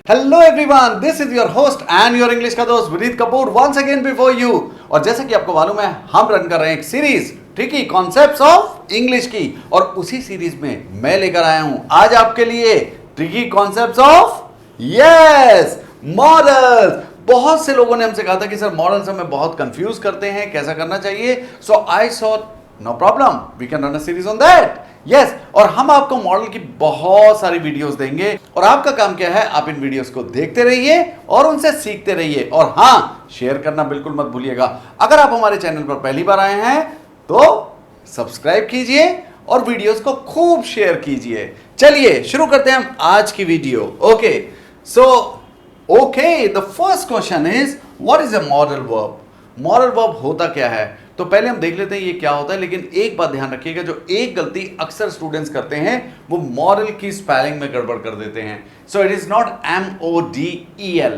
Hello everyone, this is your host and your English का दोस्त Vineet Kapoor once again before you. और जैसा कि आपको मालूम है, हम रन कर रहे हैं एक series tricky concepts of English की, और उसी सीरीज में मैं लेकर आया हूं आज आपके लिए ट्रिकी कॉन्सेप्ट्स ऑफ मॉडल्स। बहुत से लोगों ने हमसे कहा था कि सर मॉडल्स हमें बहुत कंफ्यूज करते हैं, कैसा करना चाहिए। So I saw no problem, we can run a series on that. Yes, और हम आपको मॉडल की बहुत सारी वीडियोस देंगे और आपका काम क्या है, आप इन वीडियोस को देखते रहिए और उनसे सीखते रहिए। और हां, शेयर करना बिल्कुल मत भूलिएगा। अगर आप हमारे चैनल पर पहली बार आए हैं तो सब्सक्राइब कीजिए और वीडियोस को खूब शेयर कीजिए। चलिए शुरू करते हैं हम आज की video. Okay, the first question is what is a modal verb. Modal verb होता क्या है, तो पहले हम देख लेते हैं ये क्या होता है। लेकिन एक बात ध्यान रखिएगा, जो एक गलती अक्सर स्टूडेंट्स करते हैं वो मॉडल की स्पेलिंग में गड़बड़ कर देते हैं। So it is not MODEL,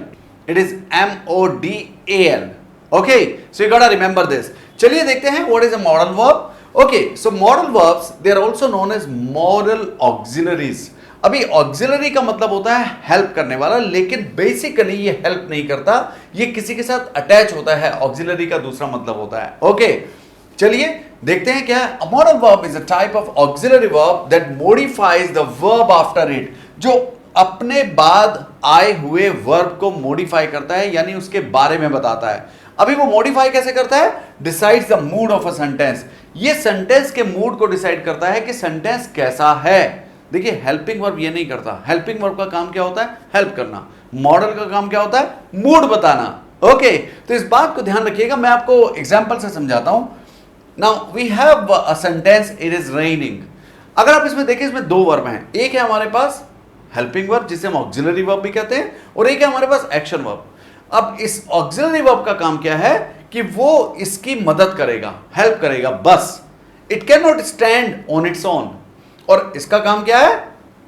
it is MODAL। Okay, so you got to remember this. चलिए देखते हैं what is a modal verb. Okay, so modal verbs they are also known as modal auxiliaries. अभी auxiliary का मतलब होता है help करने वाला, लेकिन बेसिकली ये हेल्प नहीं करता, ये किसी के साथ अटैच होता है। ऑक्सिलरी का दूसरा मतलब होता है। ओके, चलिए देखते हैं क्या है। Modal verb is a type of auxiliary verb that modifies the verb after it, जो अपने बाद आए हुए वर्ब को मॉडिफाई करता है, यानी उसके बारे में बताता है। अभी वो मॉडिफाई कैसे करता है? Decides the mood of a sentence. ये सेंटेंस के मूड को डिसाइड करता है कि सेंटेंस कैसा है। देखिए, हेल्पिंग वर्ब ये नहीं करता। हेल्पिंग वर्ब का काम क्या होता है? हेल्प करना। मॉडल का काम क्या होता है? मूड बताना। ओके, तो इस बात को ध्यान रखिएगा, मैं आपको एग्जांपल से समझाता हूं। Now we have a sentence, it is raining. अगर आप इसमें देखिए, इसमें दो वर्ब हैं। एक है हमारे पास हेल्पिंग वर्ब जिसे हम ऑक्सिलरी वर्ब भी कहते हैं, और एक है हमारे पास एक्शन वर्ब। अब इस ऑक्सिलरी वर्ब का काम क्या है कि वो इसकी मदद करेगा, हेल्प करेगा, बस। It can not stand on its own. और इसका काम क्या है?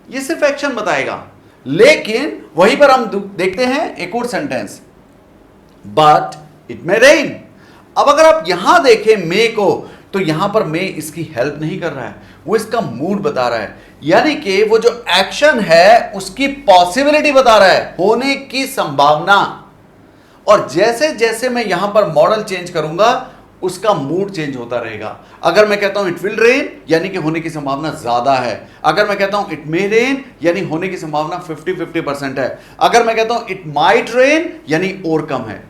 ये सिर्फ एक्शन बताएगा। लेकिन वहीं पर हम देखते हैं एक और sentence, but it may rain. अब अगर आप यहां देखें मे को, तो यहां पर मे इसकी हेल्प नहीं कर रहा है, वो इसका मूड बता रहा है। यानी कि वो जो एक्शन है उसकी पॉसिबिलिटी बता रहा है, होने की संभावना। और जैसे जैसे मैं यहां पर मॉडल चेंज करूंगा, उसका मूड चेंज होता रहेगा। अगर मैं कहता हूं इट विल रेन, यानी कि होने की संभावना ज्यादा है। अगर मैं कहता हूं इट मे रेन, यानी होने की संभावना 50-50% है। अगर मैं कहता हूं इट माइट रेन, यानी और कम है।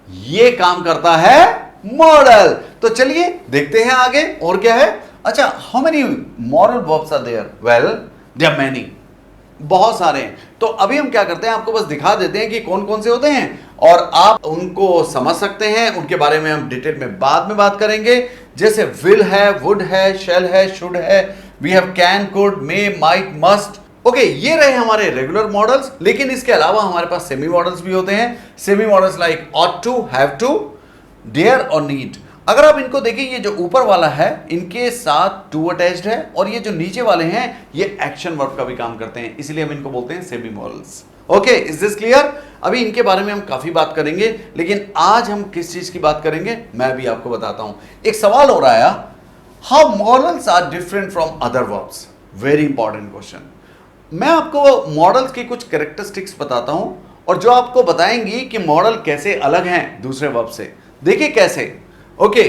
यह काम करता है मॉडल। तो चलिए देखते हैं आगे और क्या है। अच्छा, how many modal verbs are there? Well, there are many, बहुत सारे हैं। तो अभी हम क्या करते हैं, आपको बस दिखा देते हैं कि कौन कौन से होते हैं, और आप उनको समझ सकते हैं। उनके बारे में हम डिटेल में बाद में बात करेंगे। जैसे विल है, वुड है, शैल है, शुड है, we have can, could, may, might, must. Okay, ये रहे हमारे रेगुलर मॉडल्स। लेकिन इसके अलावा हमारे पास सेमी मॉडल्स भी होते हैं। Semi modals like ought to, have to, dare और नीड। अगर आप इनको देखिए, ये जो ऊपर वाला है इनके साथ टू अटैच्ड है, और ये जो नीचे वाले हैं ये एक्शन वर्ब का भी काम करते हैं, इसलिए हम इनको बोलते हैं semi models. Okay, is this clear? अभी इनके बारे में हम काफी बात करेंगे, लेकिन आज हम किस चीज की बात करेंगे मैं भी आपको बताता हूं। एक सवाल हो रहा है, how modals are different from other verbs. Very important question. मैं आपको मॉडल्स की कुछ कैरेक्टरिस्टिक्स बताता हूं, और जो आपको बताएंगी कि मॉडल कैसे अलग हैं दूसरे वर्ब से। देखिए कैसे। Okay,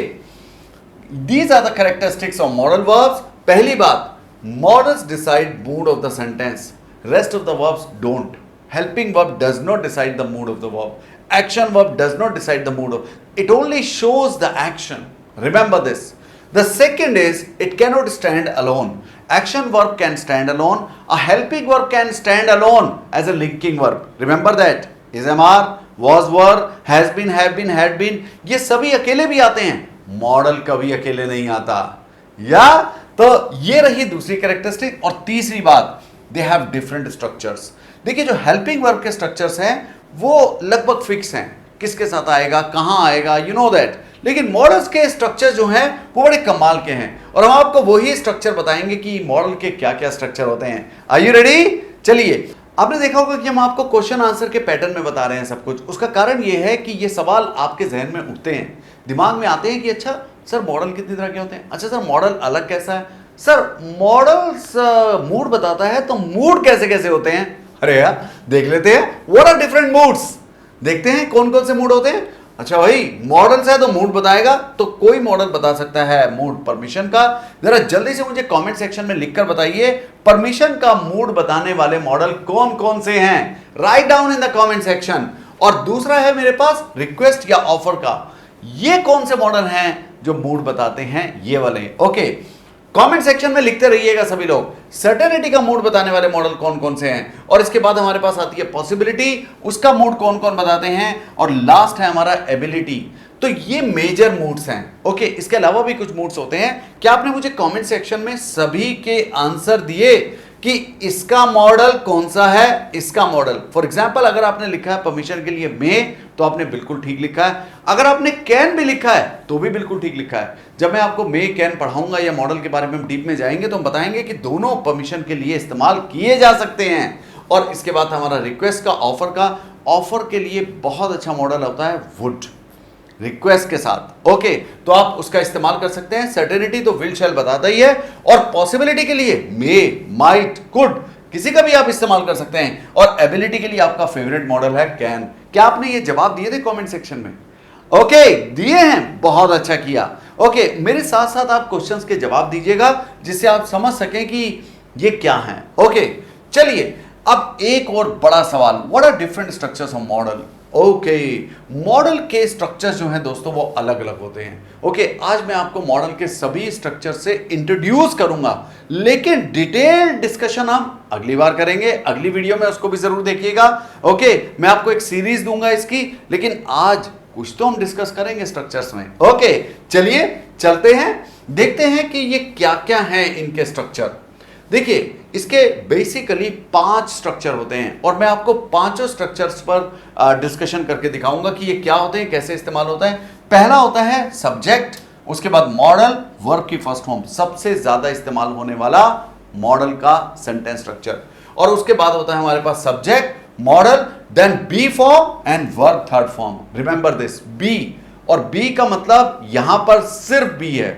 these are the characteristics of modal verbs. पहली बात, modals decide mood of the sentence, rest of the verbs don't. Helping verb does not decide the mood of the verb. Action verb does not decide the mood of. It only shows the action. Remember this. The second is it cannot stand alone. Action verb can stand alone. A helping verb can stand alone as a linking verb. Remember that. Is, am, are, was, were, has been, have been, had been. ये सभी अकेले भी आते हैं, model कभी अकेले नहीं आता। या तो ये रही दूसरी कैरेक्टरिस्टिक। और तीसरी बात, दे हैव डिफरेंट स्ट्रक्चर्स। देखिए, जो हेल्पिंग वर्ब के स्ट्रक्चर्स हैं वो लगभग फिक्स हैं, किसके साथ आएगा, कहां आएगा, यू नो दैट। लेकिन मॉडल्स के स्ट्रक्चर जो हैं वो बड़े कमाल के हैं, और हम आपको वही स्ट्रक्चर बताएंगे कि मॉडल के क्या क्या स्ट्रक्चर होते हैं। Are you ready? चलिए, आपने देखा होगा कि हम आपको क्वेश्चन आंसर के पैटर्न में बता रहे हैं सब कुछ। उसका कारण ये है कि ये सवाल आपके जहन में उठते हैं, दिमाग में आते हैं कि अच्छा सर मॉडल कितनी तरह के होते हैं, अच्छा सर मॉडल अलग कैसा है, सर मॉडल्स मूड बताता है, तो मूड कैसे कैसे होते हैं, अरे यार देख लेते हैं व्हाट आर डिफरेंट मूड्स, देखते हैं कौन कौन से मूड होते हैं। अच्छा भाई मॉडल्स है तो मूड बताएगा, तो कोई मॉडल बता सकता है मूड परमिशन का। जरा जल्दी से मुझे कमेंट सेक्शन में लिखकर बताइए परमिशन का मूड बताने वाले मॉडल कौन कौन से हैं, write down in the comment section. और दूसरा है मेरे पास रिक्वेस्ट या ऑफर का, ये कौन से मॉडल हैं जो मूड बताते हैं, ये वाले। ओके कमेंट सेक्शन में लिखते रहिएगा सभी लोग, सर्टेनिटी का मूड बताने वाले मॉडल कौन कौन से हैं, और इसके बाद हमारे पास आती है पॉसिबिलिटी, उसका मूड कौन कौन बताते हैं, और लास्ट है हमारा एबिलिटी। तो ये मेजर मूड्स हैं। ओके इसके अलावा भी कुछ मूड्स होते हैं। क्या आपने मुझे कमेंट सेक्शन में सभी के आंसर दिए कि इसका मॉडल कौन सा है, इसका मॉडल। फॉर एग्जाम्पल अगर आपने लिखा है परमिशन के लिए मे, तो आपने बिल्कुल ठीक लिखा है। अगर आपने कैन भी लिखा है तो भी बिल्कुल ठीक लिखा है। जब मैं आपको मे कैन पढ़ाऊंगा या मॉडल के बारे में हम डीप में जाएंगे तो हम बताएंगे कि दोनों परमिशन के लिए इस्तेमाल किए जा सकते हैं। और इसके बाद हमारा रिक्वेस्ट का, ऑफर के लिए बहुत अच्छा मॉडल होता है वुड, रिक्वेस्ट के साथ। ओके तो आप उसका इस्तेमाल कर सकते हैं। सर्टेनिटी तो विल शैल बताता ही है, और पॉसिबिलिटी के लिए मे, माइट, कुड, किसी का भी आप इस्तेमाल कर सकते हैं। और एबिलिटी के लिए आपका फेवरेट मॉडल है कैन। क्या आपने ये जवाब दिए थे कमेंट सेक्शन में? ओके दिए हैं, बहुत अच्छा किया। ओके मेरे साथ साथ आप क्वेश्चंस के जवाब दीजिएगा जिससे आप समझ सकें कि ये क्या है। ओके चलिए अब एक और बड़ा सवाल, what are different structures of modal. Okay modal के स्ट्रक्चर्स जो हैं दोस्तों वो अलग अलग होते हैं। ओके आज मैं आपको मॉडल के सभी स्ट्रक्चर से इंट्रोड्यूस करूंगा, लेकिन डिटेल डिस्कशन हम अगली बार करेंगे, अगली वीडियो में उसको भी जरूर देखिएगा। ओके मैं आपको एक सीरीज दूंगा इसकी, लेकिन आज कुछ तो हम डिस्कस करेंगे स्ट्रक्चर्स में। ओके चलिए चलते हैं, देखते हैं कि ये क्या क्या है इनके स्ट्रक्चर। देखिए इसके बेसिकली 5 स्ट्रक्चर होते हैं, और मैं आपको पांचों स्ट्रक्चर्स पर डिस्कशन करके दिखाऊंगा कि ये क्या होते हैं, कैसे इस्तेमाल होता है। पहला होता है सब्जेक्ट, उसके बाद मॉडल, वर्ब की फर्स्ट फॉर्म, सबसे ज्यादा इस्तेमाल होने वाला मॉडल का सेंटेंस स्ट्रक्चर। और उसके बाद होता है हमारे पास subject, model, then be form and verb third form. Remember this, be, और बी का मतलब यहां पर सिर्फ बी है।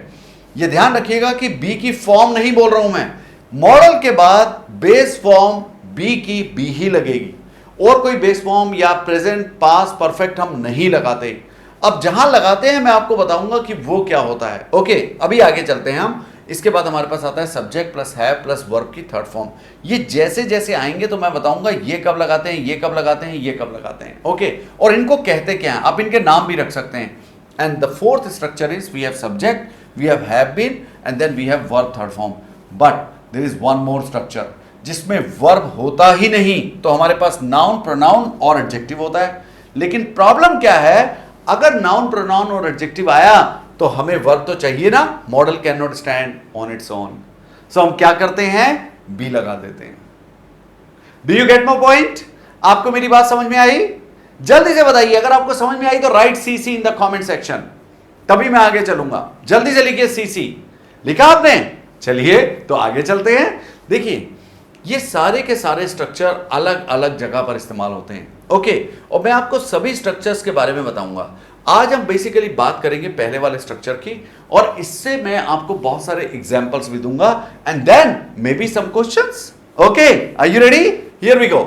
यह ध्यान रखिएगा कि बी की फॉर्म नहीं बोल रहा हूं मैं, मॉडल के बाद बेस फॉर्म बी की बी ही लगेगी, और कोई बेस फॉर्म या प्रेजेंट, पास्ट, परफेक्ट हम नहीं लगाते। अब जहां लगाते हैं मैं आपको बताऊंगा कि वो क्या होता है। ओके अभी आगे चलते हैं हम। इसके बाद हमारे पास आता है सब्जेक्ट प्लस है प्लस वर्ब की थर्ड फॉर्म। ये जैसे जैसे आएंगे तो मैं बताऊंगा ये कब लगाते हैं, ये कब लगाते हैं, ये कब लगाते हैं। ओके और इनको कहते क्या हैं, आप इनके नाम भी रख सकते हैं। And the fourth structure is we have subject, we have been, and then we have verb third form. But there is one more structure जिसमें वर्ब होता ही नहीं, तो हमारे पास नाउन, प्रोनाउन और एडजेक्टिव होता है। लेकिन प्रॉब्लम क्या है, अगर नाउन, प्रोनाउन और एडजेक्टिव आया तो हमें वर्ब तो चाहिए ना, model can not stand on its own. So हम क्या करते हैं, बी लगा देते हैं। Do you get my point? आपको मेरी बात समझ में आई? जल्दी से बताइए, अगर आपको समझ में आई तो right CC in the comment section, तभी मैं आगे चलूंगा। जल्दी से लिखिए सीसी। लिखा आपने? चलिए तो आगे चलते हैं। देखिए ये सारे के सारे स्ट्रक्चर अलग अलग जगह पर इस्तेमाल होते हैं। ओके और मैं आपको सभी स्ट्रक्चर्स के बारे में बताऊंगा। आज हम बेसिकली बात करेंगे पहले वाले स्ट्रक्चर की, और इससे मैं आपको बहुत सारे एग्जांपल्स भी दूंगा, and then maybe some questions. Okay are you ready? Here we go.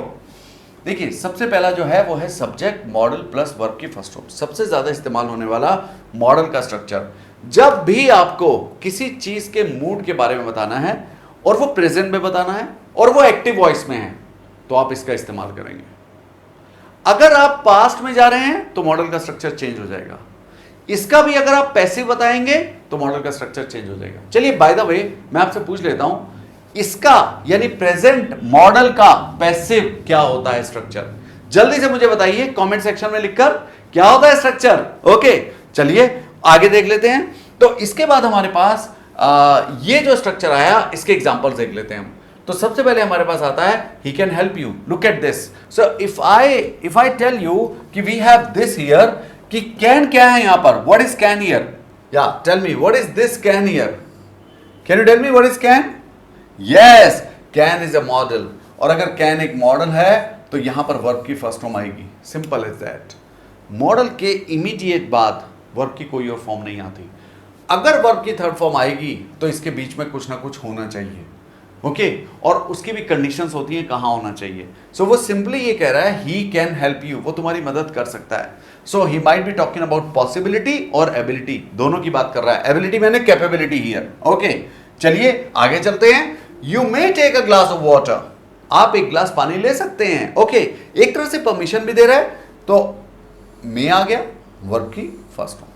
देखिए सबसे पहला जो है वो है सब्जेक्ट, मॉडल प्लस वर्ब की फर्स्ट फॉर्म। सबसे ज्यादा इस्तेमाल होने वाला मॉडल का स्ट्रक्चर। जब भी आपको किसी चीज के मूड के बारे में बताना है, और वो प्रेजेंट में बताना है, और वो एक्टिव वॉइस में है, तो आप इसका इस्तेमाल करेंगे। अगर आप पास्ट में जा रहे हैं तो मॉडल का स्ट्रक्चर चेंज हो जाएगा। इसका भी अगर आप पैसिव बताएंगे तो मॉडल का स्ट्रक्चर चेंज हो जाएगा। चलिए बाय द वे मैं आपसे पूछ लेता हूं, इसका यानी प्रेजेंट मॉडल का पैसिव क्या होता है स्ट्रक्चर? जल्दी से मुझे बताइए कमेंट सेक्शन में लिखकर, क्या होता है स्ट्रक्चर। ओके चलिए आगे देख लेते हैं। तो इसके बाद हमारे पास ये जो स्ट्रक्चर आया, इसके एग्जांपल देख लेते हैं हम। तो सबसे पहले हमारे पास आता है he can help you. Look at this. So if I tell you कि वी हैव दिस हियर, कि कैन क्या है यहां पर, व्हाट इज कैन हियर? या tell me what is this can here? Can you tell me what is can? Yes, can is a modal. और अगर can एक मॉडल है तो यहां पर वर्ब की फर्स्ट फॉर्म आएगी। Simple is that. मॉडल के इमीडिएट बाद वर्ब की कोई और फॉर्म नहीं आती। अगर वर्ब की थर्ड फॉर्म आएगी तो इसके बीच में कुछ ना कुछ होना चाहिए। ओके और उसकी भी कंडीशंस होती हैं कहाँ होना चाहिए. सो वो सिंपली ये कह रहा है ही कैन हेल्प यू, वो तुम्हारी मदद कर सकता है. So he might be talking about possibility और एबिलिटी, दोनों की बात कर रहा है. एबिलिटी मैंने कैपेबिलिटी हियर. ओके चलिए आगे चलते हैं. You may take a glass of water, आप एक ग्लास पानी ले सकते हैं. ओके एक तरह से परमिशन भी दे रहा है. तो मे आ गया वर्ब की फर्स्ट फॉर्म.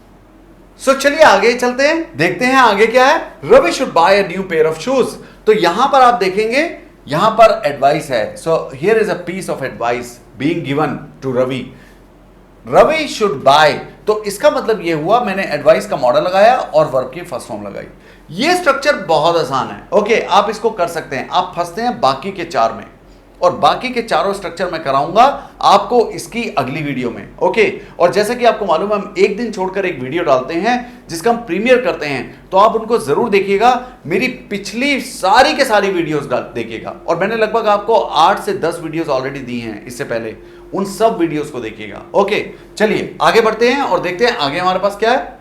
सो चलिए आगे चलते हैं, देखते हैं आगे क्या है. Ravi should buy a new pair of shoes. तो यहां पर आप देखेंगे यहां पर एडवाइस है. So here is a piece of advice being given to Ravi. Ravi should buy, तो इसका मतलब यह हुआ मैंने एडवाइस का मॉडल लगाया और वर्ब की फर्स्ट फॉर्म लगाई. ये स्ट्रक्चर बहुत आसान है. ओके आप इसको कर सकते हैं. आप फंसते हैं बाकी के चार में, और बाकी के चारों स्ट्रक्चर मैं कराऊंगा आपको इसकी अगली वीडियो में. ओके और जैसे कि आपको मालूम है हम एक दिन छोड़कर एक वीडियो डालते हैं जिसका हम प्रीमियर करते हैं, तो आप उनको जरूर देखिएगा. मेरी पिछली सारी के सारी वीडियोस देखिएगा, और मैंने लगभग आपको 8 से 10 वीडियोस ऑलरेडी दी हैं इससे पहले. उन सब वीडियोस को देखिएगा. ओके चलिए आगे बढ़ते हैं और देखते हैं आगे हमारे पास क्या है.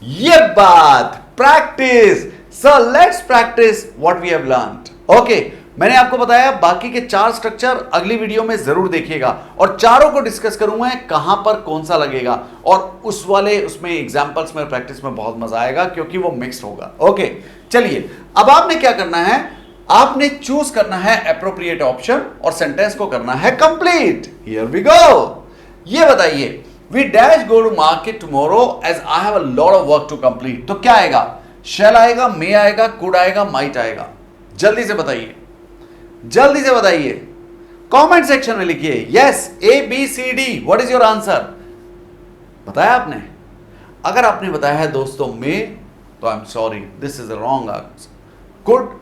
ये बात practice. So let's practice what we have learned. Okay मैंने आपको बताया बाकी के चार स्ट्रक्चर अगली वीडियो में जरूर देखिएगा, और चारों को डिस्कस करूंगा कहां पर कौन सा लगेगा, और उस वाले उसमें एग्जांपल्स में प्रैक्टिस में बहुत मजा आएगा क्योंकि वो मिक्स्ड होगा. ओके चलिए अब आपने क्या करना है, आपने चूज करना है एप्रोप्रिएट ऑप्शन और सेंटेंस को करना है कंप्लीट. Here we go. ये बताइए we dash go to market tomorrow as I have a lot of work to complete. तो क्या आएगा, शैल आएगा, मे आएगा, कुड आएगा, माइट आएगा. जल्दी से बताइए, जल्दी से बताइए, कमेंट सेक्शन में लिखिए. Yes A B C D, what is your answer. बताया आपने? अगर आपने बताया है दोस्तों में, तो I am sorry, this is the wrong answer. Could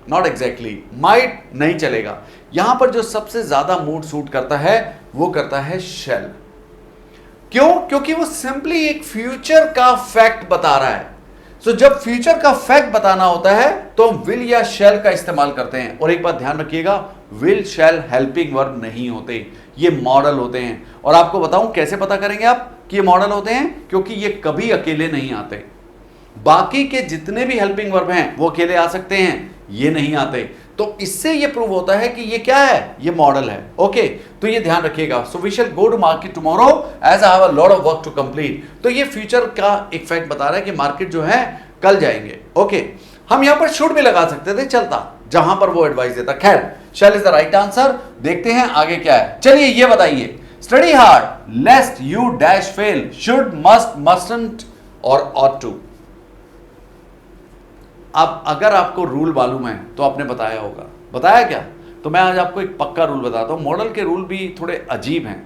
not exactly, might नहीं चलेगा. यहां पर जो सबसे ज्यादा मूड सूट करता है वो करता है शैल. क्यों? क्योंकि वो सिंपली एक फ्यूचर का फैक्ट बता रहा है. सो जब फ्यूचर का फैक्ट बताना होता है तो हम विल या शैल का इस्तेमाल करते हैं. और एक बात ध्यान रखिएगा, विल शैल हेल्पिंग वर्ब नहीं होते, ये मॉडल होते हैं. और आपको बताऊं कैसे पता करेंगे आप कि ये मॉडल होते हैं, क्योंकि ये कभी अकेले नहीं आते. बाकी के जितने भी हेल्पिंग वर्ब हैं वो अकेले आ सकते हैं, ये नहीं आते. तो इससे ये प्रूव होता है कि ये क्या है, ये मॉडल है. ओके तो ये ध्यान रखिएगा. So we shall go to market tomorrow as I have a lot of work to complete. तो ये फ्यूचर का एक फैक्ट बता रहा है कि मार्केट जो है कल जाएंगे. ओके हम यहां पर शुड भी लगा सकते थे, चलता, जहां पर वो एडवाइस देता. खैर शैल इज द राइट आंसर. देखते हैं आगे क्या है. चलिए ये बताइए, study hard लेस्ट you dash fail. Should, must, mustn't और ऑट टू. अब अगर आपको रूल मालूम है तो आपने बताया होगा. बताया क्या? तो मैं आज आपको एक पक्का रूल बताता हूं. मॉडल के रूल भी थोड़े अजीब हैं.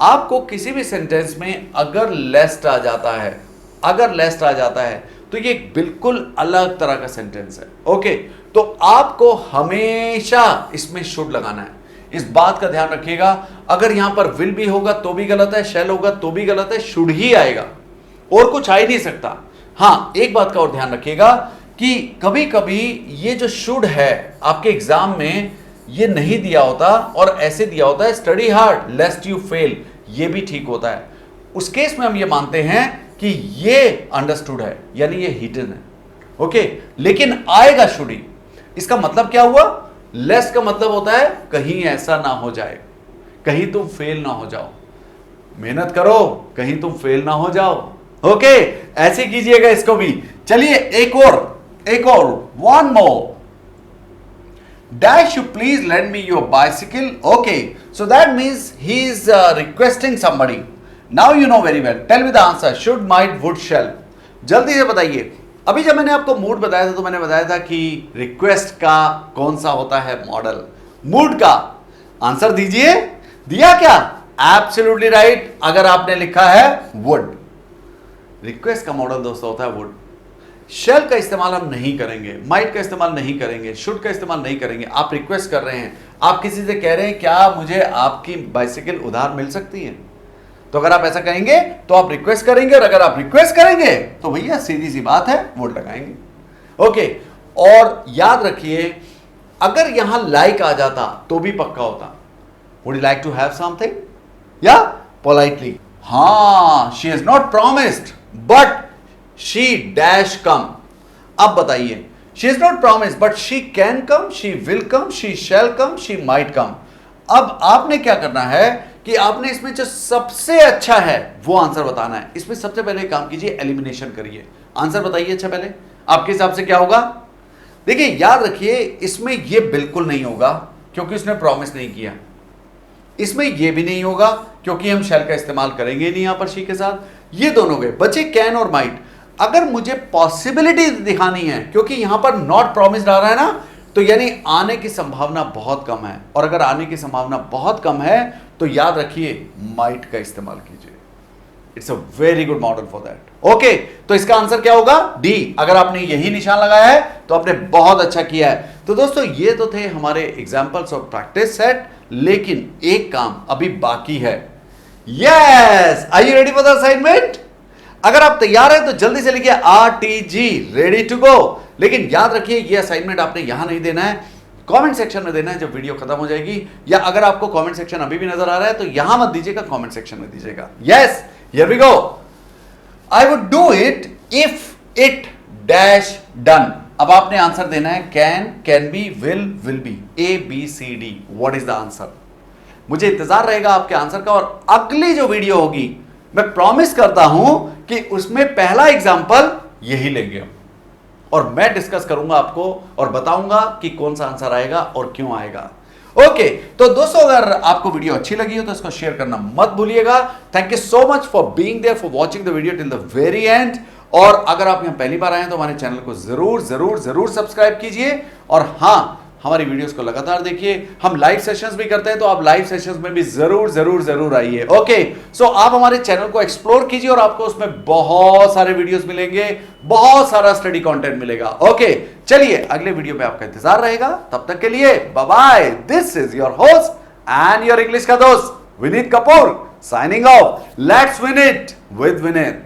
आपको किसी भी सेंटेंस में अगर लेस्ट आ जाता है, अगर लेस्ट आ जाता है तो ये एक बिल्कुल अलग तरह का सेंटेंस है. ओके तो आपको हमेशा इसमें शुड लगाना है. इस बात का ध्यान रखिएगा. अगर यहां पर विल भी होगा तो भी गलत है, शैल होगा तो भी गलत है, शुड ही आएगा, और कुछ आ ही नहीं सकता. हां एक बात का और ध्यान रखिएगा कि कभी कभी ये जो शुड है आपके एग्जाम में ये नहीं दिया होता और ऐसे दिया होता है स्टडी हार्ड लेस्ट यू फेल. ये भी ठीक होता है. उस केस में हम ये मानते हैं कि ये अंडरस्टूड है, यानी ये हिडन है. ओके लेकिन आएगा शुड ही. इसका मतलब क्या हुआ? लेस्ट का मतलब होता है कहीं ऐसा ना हो जाए, कहीं तुम फेल ना हो जाओ. मेहनत करो, कहीं तुम फेल ना हो जाओ. ओके ऐसे कीजिएगा इसको भी. चलिए एक और one more. Dash you please lend me your bicycle. Okay, so that means he is requesting somebody. Now you know very well. Tell me the answer. Should, might, would, shall. जल्दी से बताइए. अभी जब मैंने आपको मूड बताया था तो मैंने बताया था कि रिक्वेस्ट का कौन सा होता है मॉडल. मूड का आंसर दीजिए. दिया क्या? Absolutely right. अगर आपने लिखा है वुड. रिक्वेस्ट का मॉडल दोस्तों होता है वुड. शैल का इस्तेमाल हम नहीं करेंगे, माइट का इस्तेमाल नहीं करेंगे, शुड का इस्तेमाल नहीं करेंगे. आप रिक्वेस्ट कर रहे हैं, आप किसी से कह रहे हैं क्या मुझे आपकी बाइसिकल उधार मिल सकती है, तो अगर आप ऐसा कहेंगे तो आप रिक्वेस्ट करेंगे, और अगर आप रिक्वेस्ट करेंगे तो भैया सीधी सी बात है वुड लगाएंगे. ओके और याद रखिए अगर यहां लाइक आ जाता तो भी पक्का होता. Would you like to have something, या पोलाइटली. हाँ she has not promised but she dash come. अब बताइए she is not promise but she can come, she will come, she shall come, she might come. अब आपने क्या करना है कि आपने इसमें जो सबसे अच्छा है वो आंसर बताना है। इसमें सबसे पहले काम कीजिए, एलिमिनेशन करिए। आंसर बताइए अच्छा पहले आपके हिसाब से क्या होगा। देखिए याद रखिए, इसमें ये बिल्कुल नहीं होगा क्योंकि उसने प्रॉमिस नहीं किया। इसमें ये भी नहीं होगा क्योंकि हम शैल का इस्तेमाल करेंगे नहीं यहां पर शी के साथ। ये दोनों गए, बचे कैन और माइट। अगर मुझे पॉसिबिलिटी दिखानी है, क्योंकि यहां पर नॉट प्रॉमिस्ड आ रहा है ना, तो यानी आने की संभावना बहुत कम है। और अगर आने की संभावना बहुत कम है तो याद रखिए माइट का इस्तेमाल कीजिए। It's a very good model for that. Okay, तो इसका आंसर क्या होगा? डी। अगर आपने यही निशान लगाया है तो आपने बहुत अच्छा किया है। तो दोस्तों ये तो थे हमारे एग्जांपल्स ऑफ प्रैक्टिस सेट, लेकिन एक काम अभी बाकी है। Yes, are you ready for the assignment? अगर आप तैयार हैं तो जल्दी से लिखिए RTG, रेडी टू गो। लेकिन याद रखिए ये असाइनमेंट आपने यहां नहीं देना है, कमेंट सेक्शन में देना है जब वीडियो खत्म हो जाएगी। या अगर आपको कमेंट सेक्शन अभी भी नजर आ रहा है तो यहां मत दीजिएगा, कमेंट सेक्शन में दीजिएगा। Yes, here we go. I would do it if it dash done. अब आपने आंसर देना है can be, will be, ABCD। What is the answer? मुझे इंतजार रहेगा आपके आंसर का। और अगली जो वीडियो होगी मैं प्रॉमिस करता हूं कि उसमें पहला एग्जांपल यही लेंगे हम, और मैं डिस्कस करूंगा आपको और बताऊंगा कि कौन सा आंसर आएगा और क्यों आएगा। ओके, तो दोस्तों अगर आपको वीडियो अच्छी लगी हो तो इसको शेयर करना मत भूलिएगा। Thank you so much for being there, for watching the video till the very end. और अगर आप यहां पहली बार आए हैं तो हमारे चैनल को जरूर जरूर जरूर सब्सक्राइब कीजिए। और हां, हमारी वीडियोस को लगातार देखिए। हम लाइव सेशंस भी करते हैं, तो आप लाइव सेशंस में भी जरूर जरूर जरूर आइए। ओके, सो आप हमारे चैनल को एक्सप्लोर कीजिए और आपको उसमें बहुत सारे वीडियोस मिलेंगे, बहुत सारा स्टडी कंटेंट मिलेगा। ओके, चलिए अगले वीडियो में आपका इंतजार रहेगा। तब तक के लिए bye bye. This is your host and your English का दोस्त Vineet Kapoor signing off. Let's win it with Vineet.